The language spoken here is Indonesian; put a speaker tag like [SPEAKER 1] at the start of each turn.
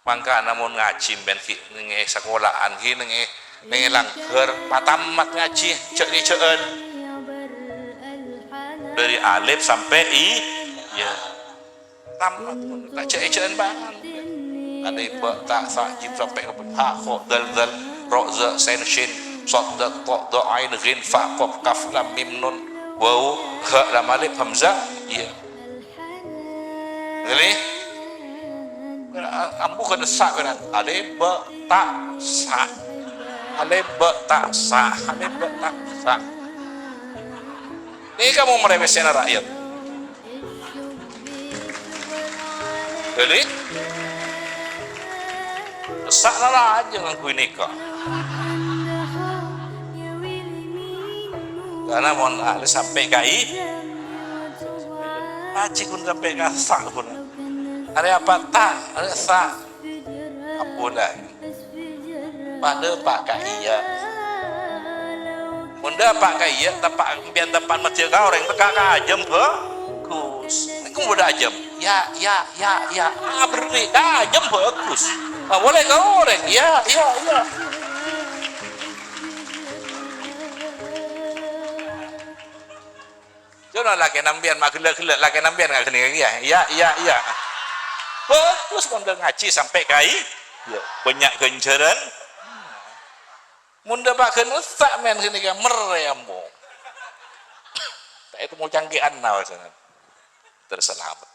[SPEAKER 1] mangka namun ngaji ben ki nge sekolahan ki nge langker patamat ngaji cek di ceun dari alif sampai i ya tamat tak cek ceun banget ada ba ta sa jim sampai ke ha kho dal dal ro za sin shin sad da ta da ain ghin fa qaf kaf lam mim nun waw ha lam alif hamzah iya ini ambu kena sa beran ada ba ta sa ada ba ta sa ada ba ta sa ini kamu meremehkan rakyat jadi saklah aja ngaku nikah karena mohon ahli sampai kai ngaji pun sampai kasak pun ada apa tak ada sak apa dah pada pak kaya bunda pak kaya tapak biar tempat masjid kau orang teka kajem ke kus aku udah ajem ya beri kajem bagus boleh kau orang ya jangan lagi nambian mak gelak lagi nambian nggak kena ya bagus munda ngaji sampai kai banyak genceran munda pak kena tak men sini kan merembo tak itu mau cangkihan nawal sana terselamat